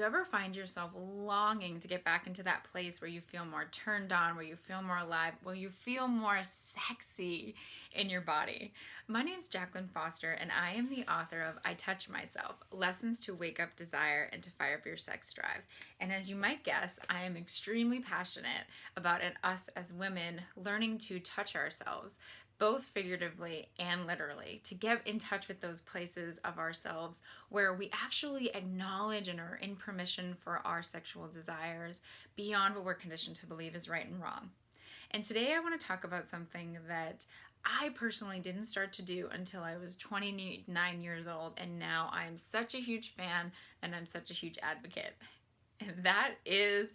ever find yourself longing to get back into that place where you feel more turned on, where you feel more alive, where you feel more sexy in your body? My name's Jacqueline Foster, and I am the author of I Touch Myself, Lessons to Wake Up Desire and to Fire Up Your Sex Drive. And as you might guess, I am extremely passionate about us as women learning to touch ourselves, both figuratively and literally, to get in touch with those places of ourselves where we actually acknowledge and are in permission for our sexual desires beyond what we're conditioned to believe is right and wrong. And today I want to talk about something that I personally didn't start to do until I was 29 years old, and now I'm such a huge fan and I'm such a huge advocate. And that is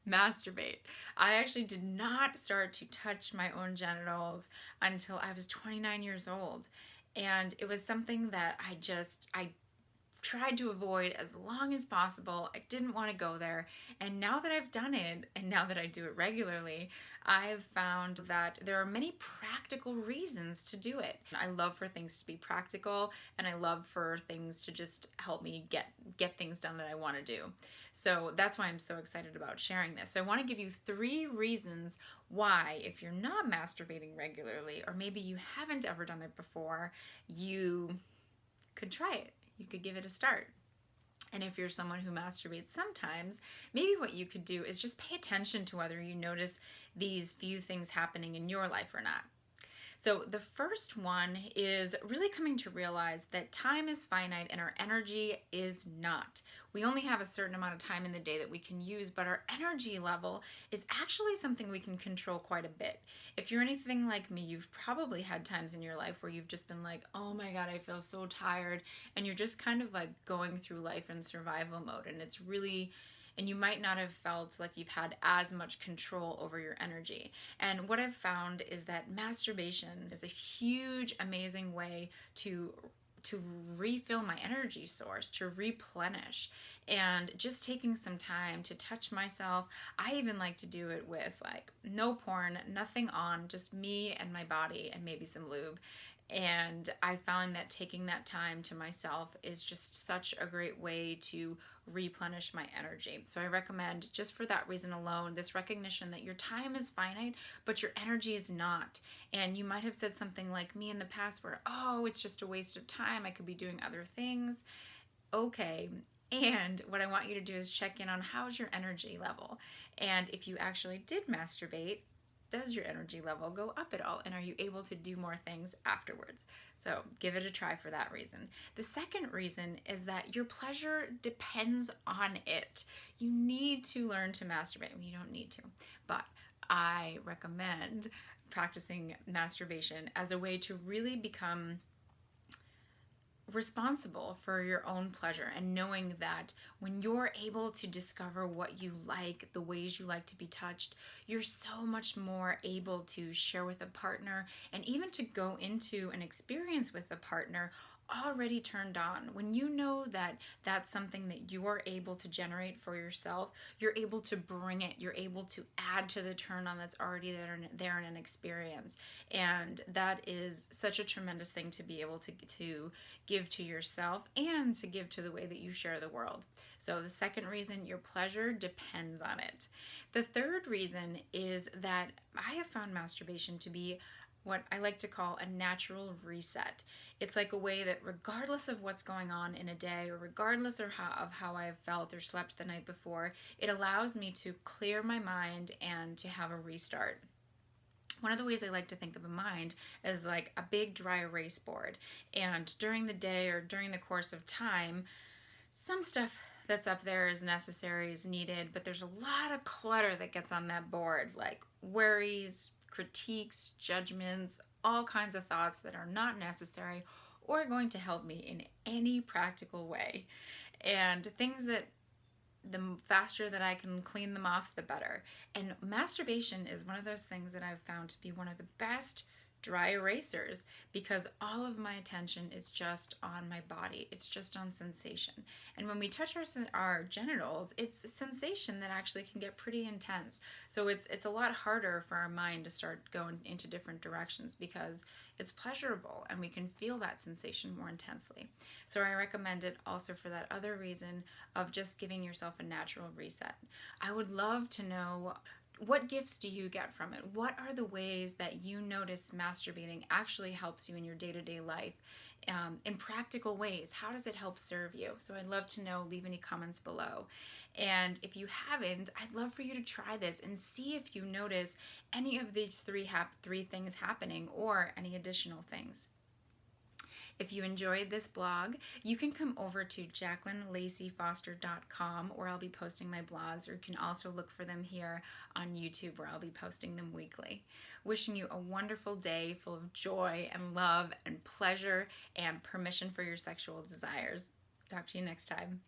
masturbate. I actually did not start to touch my own genitals until I was 29 years old. And it was something that I tried to avoid as long as possible. I didn't want to go there. And now that I've done it, and now that I do it regularly, I've found that there are many practical reasons to do it. I love for things to be practical, and I love for things to just help me get things done that I want to do. So that's why I'm so excited about sharing this. So I want to give you 3 reasons why, if you're not masturbating regularly, or maybe you haven't ever done it before, you could try it. You could give it a start. And if you're someone who masturbates sometimes, maybe what you could do is just pay attention to whether you notice these few things happening in your life or not. So the first one is really coming to realize that time is finite and our energy is not. We only have a certain amount of time in the day that we can use, but our energy level is actually something we can control quite a bit. If you're anything like me, you've probably had times in your life where you've just been like, oh my God, I feel so tired. And you're just kind of like going through life in survival mode. And you might not have felt like you've had as much control over your energy. And what I've found is that masturbation is a huge, amazing way to refill my energy source, to replenish, and just taking some time to touch myself. I even like to do it with like no porn, nothing on, just me and my body and maybe some lube. And I found that taking that time to myself is just such a great way to replenish my energy. So I recommend, just for that reason alone, this recognition that your time is finite, but your energy is not. And you might have said something like me in the past where, oh, it's just a waste of time. I could be doing other things. Okay. And what I want you to do is check in on how's your energy level. And if you actually did masturbate, does your energy level go up at all? And are you able to do more things afterwards? So give it a try for that reason. The second reason is that your pleasure depends on it. You need to learn to masturbate. You don't need to, but I recommend practicing masturbation as a way to really become responsible for your own pleasure, and knowing that when you're able to discover what you like, the ways you like to be touched, you're so much more able to share with a partner, and even to go into an experience with a partner already turned on. When you know that that's something that you are able to generate for yourself, you're able to bring it, you're able to add to the turn on that's already there in an experience. And that is such a tremendous thing to be able to give to yourself and to give to the way that you share the world. So the second reason, your pleasure depends on it. The third reason is that I have found masturbation to be what I like to call a natural reset. It's like a way that regardless of what's going on in a day, or regardless of how I've felt or slept the night before, it allows me to clear my mind and to have a restart. One of the ways I like to think of a mind is like a big dry erase board. And during the day or during the course of time, some stuff that's up there is necessary, is needed, but there's a lot of clutter that gets on that board, like worries, critiques, judgments, all kinds of thoughts that are not necessary or going to help me in any practical way. And things that the faster that I can clean them off, the better. And masturbation is one of those things that I've found to be one of the best dry erasers, because all of my attention is just on my body. It's just on sensation. And when we touch our genitals, it's a sensation that actually can get pretty intense. So it's a lot harder for our mind to start going into different directions because it's pleasurable and we can feel that sensation more intensely. So I recommend it also for that other reason of just giving yourself a natural reset. I would love to know, what gifts do you get from it? What are the ways that you notice masturbating actually helps you in your day-to-day life? In practical ways, how does it help serve you? So I'd love to know. Leave any comments below. And if you haven't, I'd love for you to try this and see if you notice any of these three things happening or any additional things. If you enjoyed this blog, you can come over to JacquelineLaceyFoster.com, where I'll be posting my blogs, or you can also look for them here on YouTube, where I'll be posting them weekly. Wishing you a wonderful day full of joy and love and pleasure and permission for your sexual desires. Talk to you next time.